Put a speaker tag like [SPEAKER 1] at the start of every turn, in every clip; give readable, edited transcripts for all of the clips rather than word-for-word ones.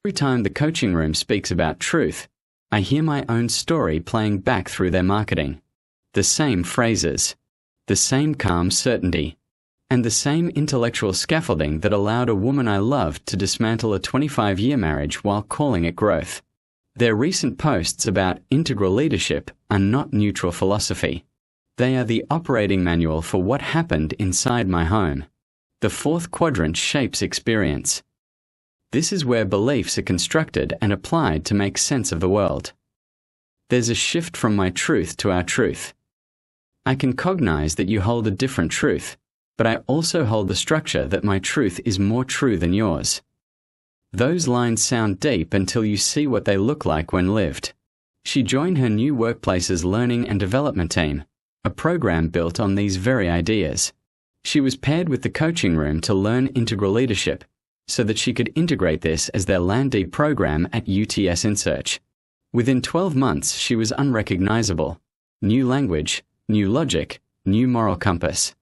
[SPEAKER 1] Every time the coaching room speaks about truth, I hear my own story playing back through their marketing. The same phrases, the same calm certainty, and the same intellectual scaffolding that allowed a woman I loved to dismantle a 25-year marriage while calling it growth. Their recent posts about integral leadership are not neutral philosophy. They are the operating manual for what happened inside my home. The fourth quadrant shapes experience. This is where beliefs are constructed and applied to make sense of the world. There's a shift from my truth to our truth. I can cognize that you hold a different truth, but I also hold the structure that my truth is more true than yours. Those lines sound deep until you see what they look like when lived. She joined her new workplace's learning and development team, a program built on these very ideas. She was paired with the coaching room to learn integral leadership, so that she could integrate this as their Land-D program at UTS InSearch. Within 12 months, she was unrecognizable. New language, new logic, new moral compass.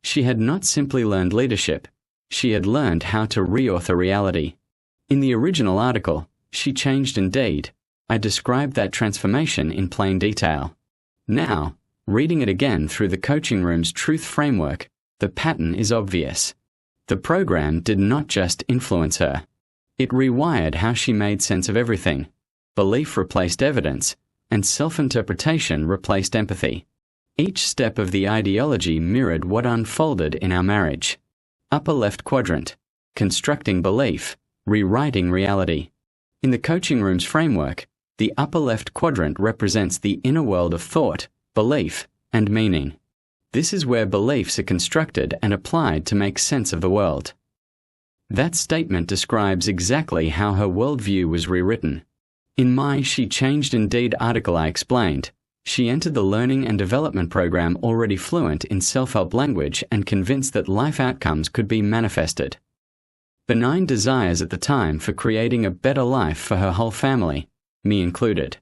[SPEAKER 1] She had not simply learned leadership, she had learned how to reauthor reality. In the original article, She Changed Indeed, I described that transformation in plain detail. Now, reading it again through the coaching room's truth framework, the pattern is obvious. The program did not just influence her. It rewired how she made sense of everything. Belief replaced evidence, and self-interpretation replaced empathy. Each step of the ideology mirrored what unfolded in our marriage. Upper left quadrant, constructing belief, rewriting reality. In the coaching room's framework, the upper left quadrant represents the inner world of thought, belief, and meaning. This is where beliefs are constructed and applied to make sense of the world. That statement describes exactly how her worldview was rewritten. In my She Changed Indeed article I explained, she entered the learning and development program already fluent in self-help language and convinced that life outcomes could be manifested. Benign desires at the time for creating a better life for her whole family, me included.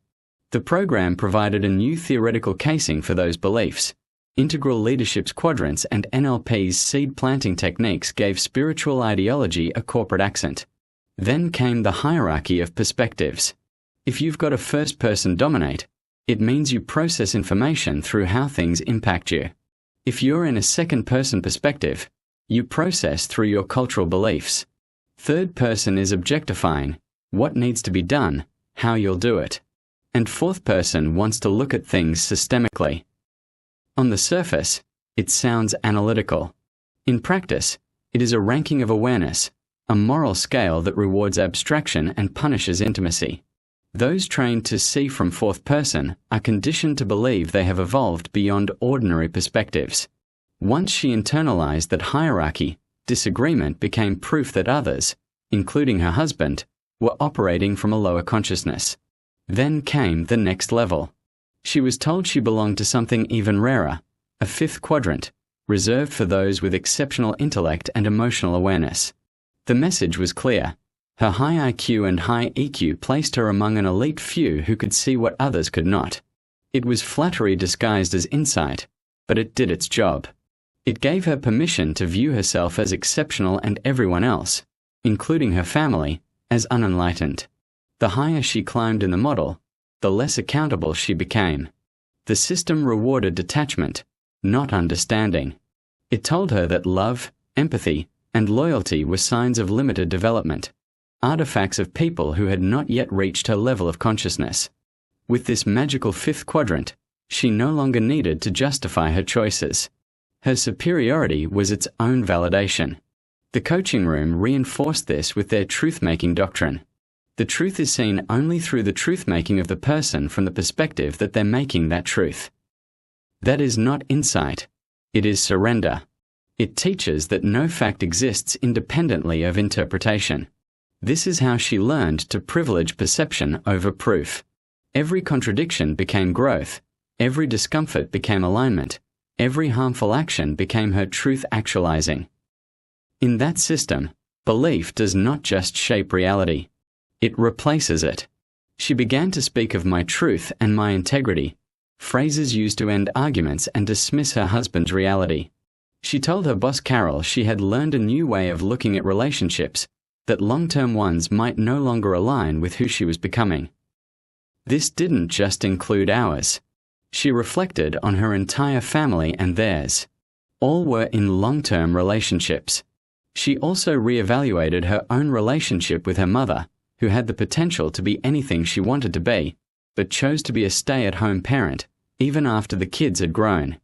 [SPEAKER 1] The program provided a new theoretical casing for those beliefs. Integral leadership's quadrants and NLP's seed planting techniques gave spiritual ideology a corporate accent. Then came the hierarchy of perspectives. If you've got a first-person dominate, it means you process information through how things impact you. If you're in a second-person perspective, you process through your cultural beliefs. Third person is objectifying, what needs to be done, how you'll do it. And fourth person wants to look at things systemically. On the surface, it sounds analytical. In practice, it is a ranking of awareness, a moral scale that rewards abstraction and punishes intimacy. Those trained to see from fourth person are conditioned to believe they have evolved beyond ordinary perspectives. Once she internalized that hierarchy, disagreement became proof that others, including her husband, were operating from a lower consciousness. Then came the next level. She was told she belonged to something even rarer, a fifth quadrant, reserved for those with exceptional intellect and emotional awareness. The message was clear. Her high IQ and high EQ placed her among an elite few who could see what others could not. It was flattery disguised as insight, but it did its job. It gave her permission to view herself as exceptional and everyone else, including her family, as unenlightened. The higher she climbed in the model, the less accountable she became. The system rewarded detachment, not understanding. It told her that love, empathy, and loyalty were signs of limited development, artifacts of people who had not yet reached her level of consciousness. With this magical fifth quadrant, she no longer needed to justify her choices. Her superiority was its own validation. The coaching room reinforced this with their truth-making doctrine. The truth is seen only through the truth-making of the person from the perspective that they're making that truth. That is not insight. It is surrender. It teaches that no fact exists independently of interpretation. This is how she learned to privilege perception over proof. Every contradiction became growth. Every discomfort became alignment. Every harmful action became her truth actualizing. In that system, belief does not just shape reality. It replaces it. She began to speak of my truth and my integrity, phrases used to end arguments and dismiss her husband's reality. She told her boss Carol she had learned a new way of looking at relationships, that long-term ones might no longer align with who she was becoming. This didn't just include ours. She reflected on her entire family and theirs. All were in long-term relationships. She also re-evaluated her own relationship with her mother, who had the potential to be anything she wanted to be, but chose to be a stay-at-home parent, even after the kids had grown.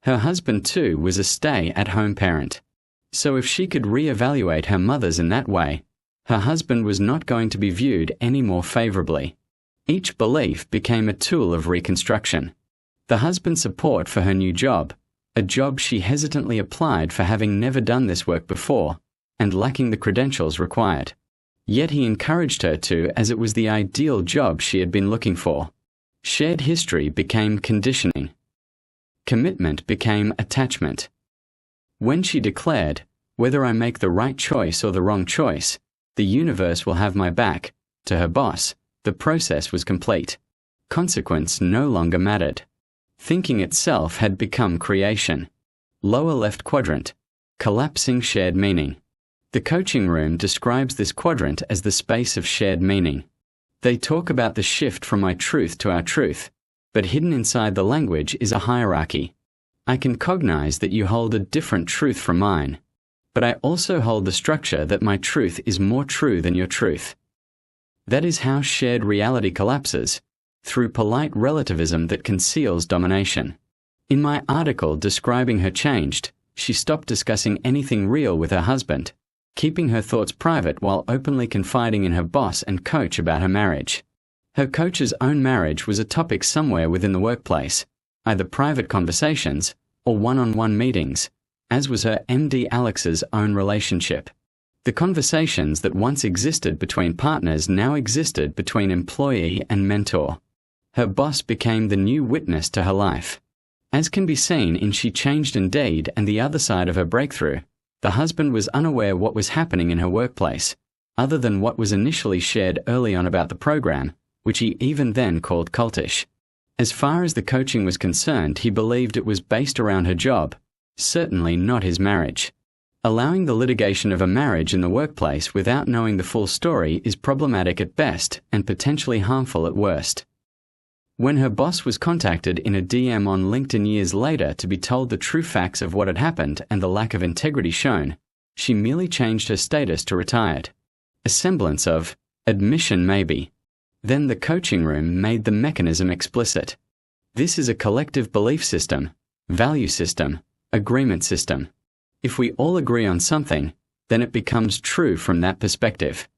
[SPEAKER 1] Her husband, too, was a stay-at-home parent. So if she could re-evaluate her mothers in that way, her husband was not going to be viewed any more favorably. Each belief became a tool of reconstruction. The husband's support for her new job, a job she hesitantly applied for having never done this work before, and lacking the credentials required. Yet he encouraged her to, as it was the ideal job she had been looking for. Shared history became conditioning. Commitment became attachment. When she declared, "Whether I make the right choice or the wrong choice, the universe will have my back," to her boss, the process was complete. Consequence no longer mattered. Thinking itself had become creation. Lower left quadrant. Collapsing shared meaning. The coaching room describes this quadrant as the space of shared meaning. They talk about the shift from my truth to our truth, but hidden inside the language is a hierarchy. I can cognize that you hold a different truth from mine, but I also hold the structure that my truth is more true than your truth. That is how shared reality collapses, through polite relativism that conceals domination. In my article describing her changed, she stopped discussing anything real with her husband, keeping her thoughts private while openly confiding in her boss and coach about her marriage. Her coach's own marriage was a topic somewhere within the workplace, either private conversations or one-on-one meetings, as was her MD Alex's own relationship. The conversations that once existed between partners now existed between employee and mentor. Her boss became the new witness to her life. As can be seen in She Changed Indeed and the other side of her breakthrough, the husband was unaware what was happening in her workplace, other than what was initially shared early on about the program, which he even then called cultish. As far as the coaching was concerned, he believed it was based around her job, certainly not his marriage. Allowing the litigation of a marriage in the workplace without knowing the full story is problematic at best and potentially harmful at worst. When her boss was contacted in a DM on LinkedIn years later to be told the true facts of what had happened and the lack of integrity shown, she merely changed her status to retired. A semblance of admission maybe. Then the coaching room made the mechanism explicit. This is a collective belief system, value system, agreement system. If we all agree on something, then it becomes true from that perspective.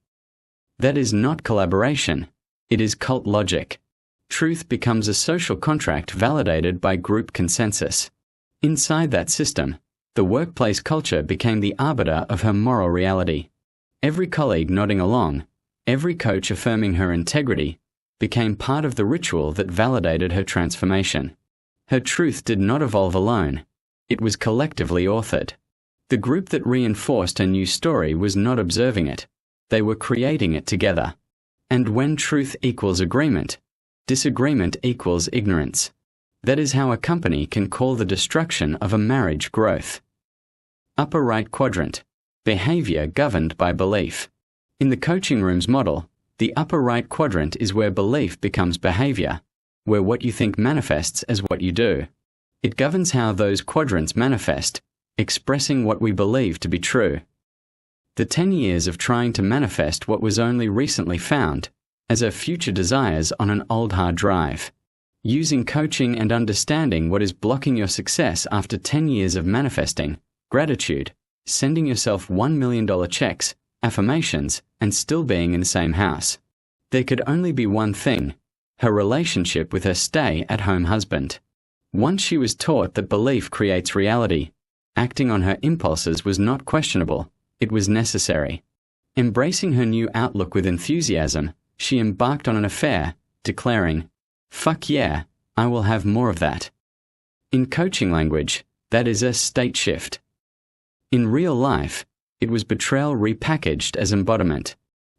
[SPEAKER 1] That is not collaboration, it is cult logic. Truth becomes a social contract validated by group consensus. Inside that system, the workplace culture became the arbiter of her moral reality. Every colleague nodding along, every coach affirming her integrity, became part of the ritual that validated her transformation. Her truth did not evolve alone, it was collectively authored. The group that reinforced her new story was not observing it, they were creating it together. And when truth equals agreement, disagreement equals ignorance. That is how a company can call the destruction of a marriage growth. Upper right quadrant. Behavior governed by belief. In the coaching room's model, the upper right quadrant is where belief becomes behavior, where what you think manifests as what you do. It governs how those quadrants manifest, expressing what we believe to be true. The 10 years of trying to manifest what was only recently found, as her future desires on an old hard drive. Using coaching and understanding what is blocking your success after 10 years of manifesting, gratitude, sending yourself $1 million checks, affirmations, and still being in the same house. There could only be one thing: her relationship with her stay-at-home husband. Once she was taught that belief creates reality, acting on her impulses was not questionable, it was necessary. Embracing her new outlook with enthusiasm, she embarked on an affair, declaring, "Fuck yeah, I will have more of that." In coaching language, that is a state shift. In real life, it was betrayal repackaged as embodiment.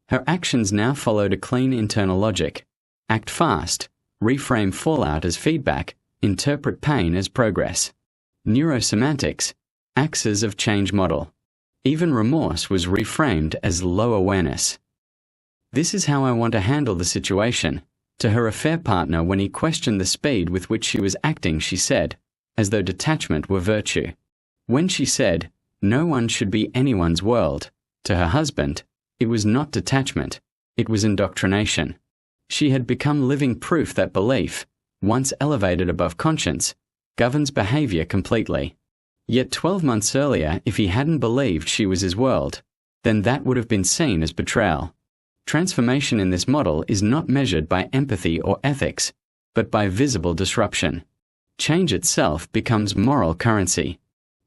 [SPEAKER 1] Her actions now followed a clean internal logic. Act fast, reframe fallout as feedback, interpret pain as progress. Neurosemantics, axis of change model. Even remorse was reframed as low awareness. "This is how I want to handle the situation," to her affair partner when he questioned the speed with which she was acting, she said, as though detachment were virtue. When she said, "No one should be anyone's world," to her husband, it was not detachment, it was indoctrination. She had become living proof that belief, once elevated above conscience, governs behavior completely. Yet 12 months earlier, if he hadn't believed she was his world, then that would have been seen as betrayal. Transformation in this model is not measured by empathy or ethics, but by visible disruption. Change itself becomes moral currency.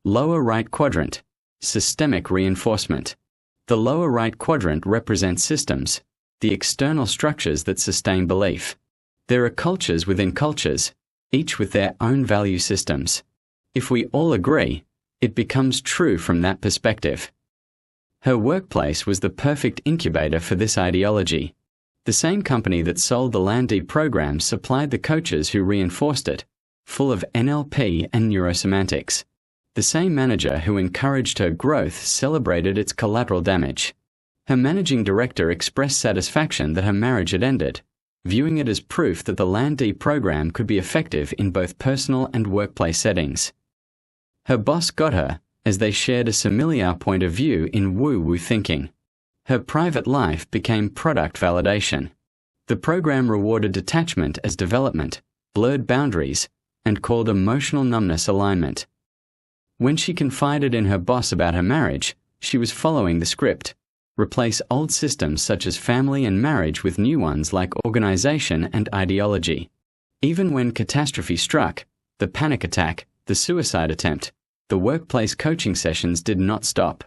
[SPEAKER 1] Lower right quadrant, systemic reinforcement. The lower right quadrant represents systems, the external structures that sustain belief. There are cultures within cultures, each with their own value systems. If we all agree, it becomes true from that perspective. Her workplace was the perfect incubator for this ideology. The same company that sold the Land-D program supplied the coaches who reinforced it, full of NLP and neurosemantics. The same manager who encouraged her growth celebrated its collateral damage. Her managing director expressed satisfaction that her marriage had ended, viewing it as proof that the Land-D program could be effective in both personal and workplace settings. Her boss got her, as they shared a familiar point of view in woo-woo thinking. Her private life became product validation. The program rewarded detachment as development, blurred boundaries, and called emotional numbness alignment. When she confided in her boss about her marriage, she was following the script. Replace old systems such as family and marriage with new ones like organization and ideology. Even when catastrophe struck, the panic attack, the suicide attempt, the workplace coaching sessions did not stop.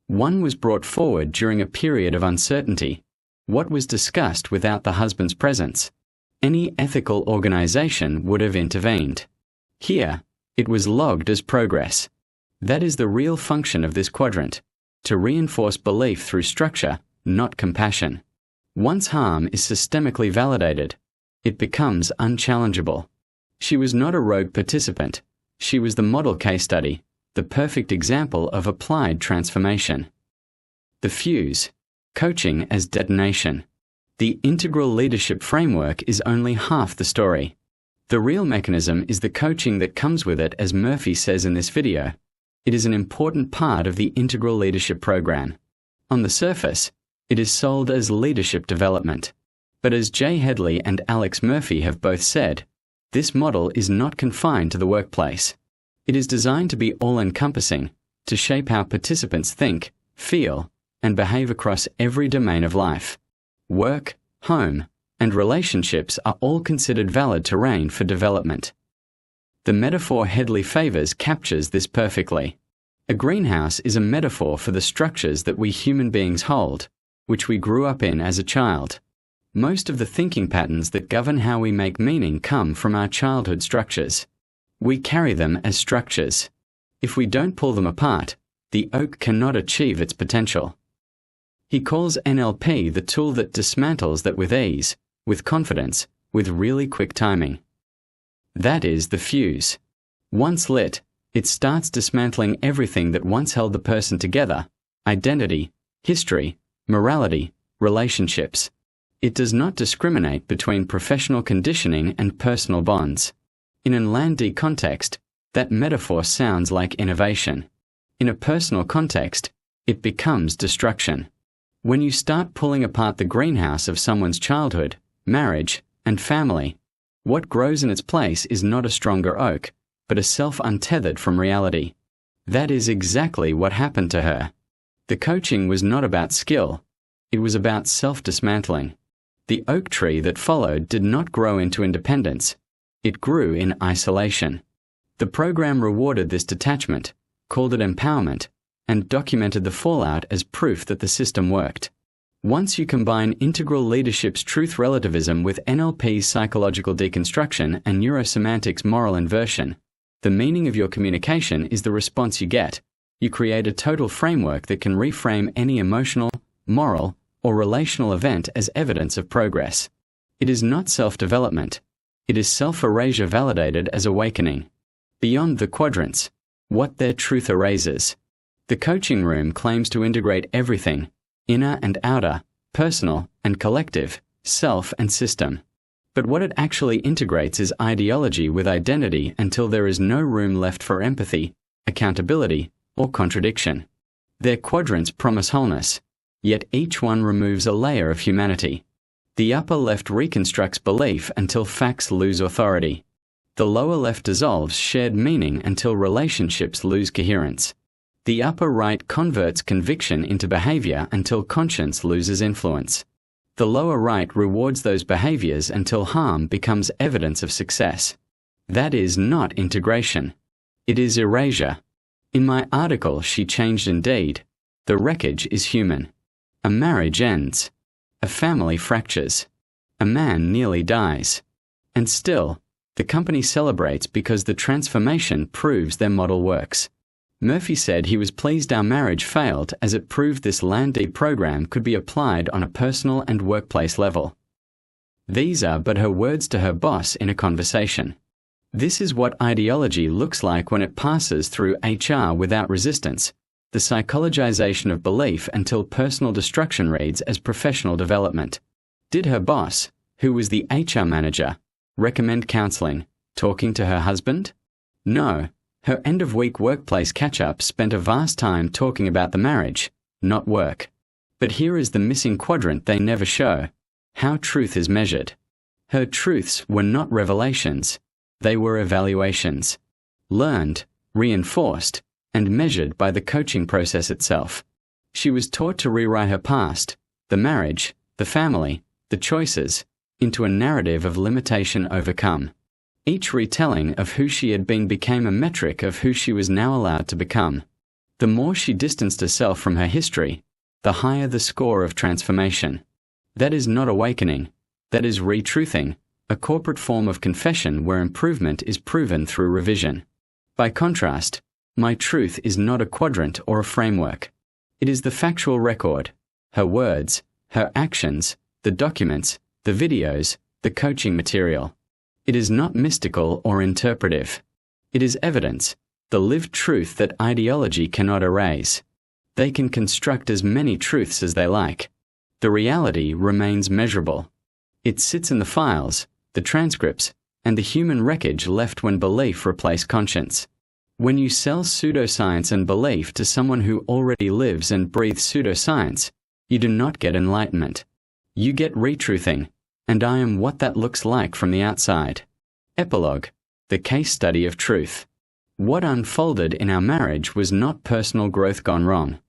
[SPEAKER 1] One was brought forward during a period of uncertainty. What was discussed without the husband's presence? Any ethical organization would have intervened. Here, it was logged as progress. That is the real function of this quadrant, to reinforce belief through structure, not compassion. Once harm is systemically validated, it becomes unchallengeable. She was not a rogue participant. She was the model case study, the perfect example of applied transformation. The fuse, coaching as detonation. The integral leadership framework is only half the story. The real mechanism is the coaching that comes with it, as Murphy says in this video. It is an important part of the integral leadership program. On the surface, it is sold as leadership development. But as Jay Headley and Alex Murphy have both said, this model is not confined to the workplace. It is designed to be all-encompassing, to shape how participants think, feel, and behave across every domain of life. Work, home, and relationships are all considered valid terrain for development. The metaphor Headley favors captures this perfectly. A greenhouse is a metaphor for the structures that we human beings hold, which we grew up in as a child. Most of the thinking patterns that govern how we make meaning come from our childhood structures. We carry them as structures. If we don't pull them apart, the oak cannot achieve its potential. He calls NLP the tool that dismantles that with ease, with confidence, with really quick timing. That is the fuse. Once lit, it starts dismantling everything that once held the person together: identity, history, morality, relationships. It does not discriminate between professional conditioning and personal bonds. In an Land-D context, that metaphor sounds like innovation. In a personal context, it becomes destruction. When you start pulling apart the greenhouse of someone's childhood, marriage, and family, what grows in its place is not a stronger oak, but a self untethered from reality. That is exactly what happened to her. The coaching was not about skill. It was about self-dismantling. The oak tree that followed did not grow into independence. It grew in isolation. The program rewarded this detachment, called it empowerment, and documented the fallout as proof that the system worked. Once you combine integral leadership's truth relativism with NLP's psychological deconstruction and neurosemantics moral inversion, the meaning of your communication is the response you get. You create a total framework that can reframe any emotional, moral, or relational event as evidence of progress. It is not self-development. It is self-erasure validated as awakening. Beyond the quadrants, what their truth erases. The coaching room claims to integrate everything, inner and outer, personal and collective, self and system. But what it actually integrates is ideology with identity until there is no room left for empathy, accountability, or contradiction. Their quadrants promise wholeness, yet each one removes a layer of humanity. The upper left reconstructs belief until facts lose authority. The lower left dissolves shared meaning until relationships lose coherence. The upper right converts conviction into behavior until conscience loses influence. The lower right rewards those behaviors until harm becomes evidence of success. That is not integration. It is erasure. In my article, She Changed Indeed, the wreckage is human. A marriage ends. A family fractures. A man nearly dies. And still, the company celebrates because the transformation proves their model works. Murphy said he was pleased our marriage failed as it proved this Land-D program could be applied on a personal and workplace level. These are but her words to her boss in a conversation. This is what ideology looks like when it passes through HR without resistance, the psychologization of belief until personal destruction reads as professional development. Did her boss, who was the HR manager, recommend counseling, talking to her husband? No. Her end-of-week workplace catch-up spent a vast time talking about the marriage, not work. But here is the missing quadrant they never show: how truth is measured. Her truths were not revelations. They were evaluations. Learned, reinforced, and measured by the coaching process itself. She was taught to rewrite her past, the marriage, the family, the choices, into a narrative of limitation overcome. Each retelling of who she had been became a metric of who she was now allowed to become. The more she distanced herself from her history, the higher the score of transformation. That is not awakening. That is retruthing, a corporate form of confession where improvement is proven through revision. By contrast, my truth is not a quadrant or a framework. It is the factual record, her words, her actions, the documents, the videos, the coaching material. It is not mystical or interpretive. It is evidence, the lived truth that ideology cannot erase. They can construct as many truths as they like. The reality remains measurable. It sits in the files, the transcripts, and the human wreckage left when belief replaced conscience. When you sell pseudoscience and belief to someone who already lives and breathes pseudoscience, you do not get enlightenment. You get retruthing, and I am what that looks like from the outside. Epilogue: the case study of truth. What unfolded in our marriage was not personal growth gone wrong.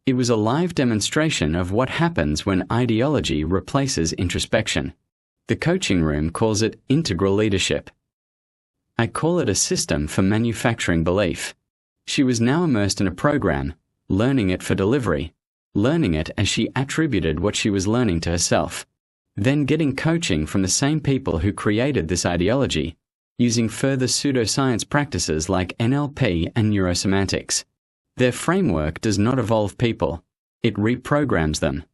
[SPEAKER 1] It was a live demonstration of what happens when ideology replaces introspection. The coaching room calls it integral leadership. I call it a system for manufacturing belief. She was now immersed in a program, learning it for delivery, learning it as she attributed what she was learning to herself, then getting coaching from the same people who created this ideology, using further pseudoscience practices like NLP and neurosemantics. Their framework does not evolve people, it reprograms them.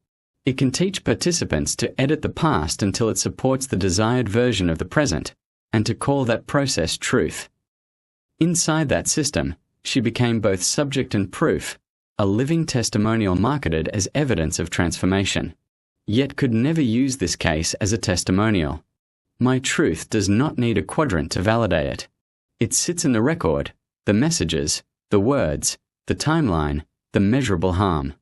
[SPEAKER 1] It can teach participants to edit the past until it supports the desired version of the present, and to call that process truth. Inside that system, she became both subject and proof, a living testimonial marketed as evidence of transformation, yet could never use this case as a testimonial. My truth does not need a quadrant to validate it. It sits in the record, the messages, the words, the timeline, the measurable harm.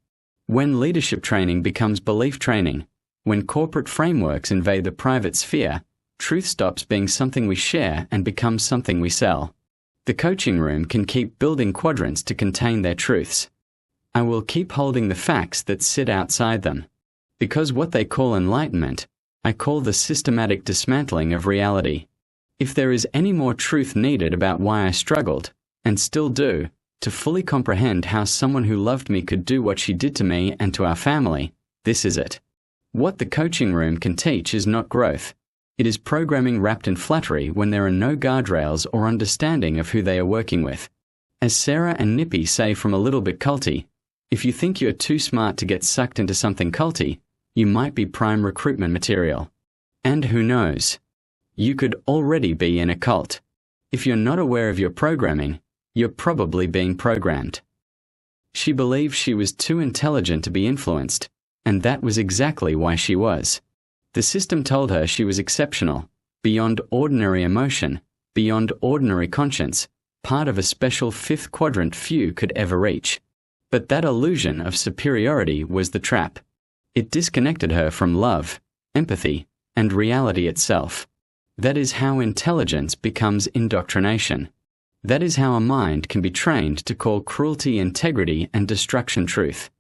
[SPEAKER 1] When leadership training becomes belief training, when corporate frameworks invade the private sphere, truth stops being something we share and becomes something we sell. The coaching room can keep building quadrants to contain their truths. I will keep holding the facts that sit outside them. Because what they call enlightenment, I call the systematic dismantling of reality. If there is any more truth needed about why I struggled, and still do, to fully comprehend how someone who loved me could do what she did to me and to our family, this is it. What the coaching room can teach is not growth. It is programming wrapped in flattery when there are no guardrails or understanding of who they are working with. As Sarah and Nippy say from A Little Bit Culty, if you think you're too smart to get sucked into something culty, you might be prime recruitment material. And who knows? You could already be in a cult. If you're not aware of your programming, you're probably being programmed. She believed she was too intelligent to be influenced, and that was exactly why she was. The system told her she was exceptional, beyond ordinary emotion, beyond ordinary conscience, part of a special fifth quadrant few could ever reach. But that illusion of superiority was the trap. It disconnected her from love, empathy, and reality itself. That is how intelligence becomes indoctrination. That is how a mind can be trained to call cruelty integrity and destruction truth.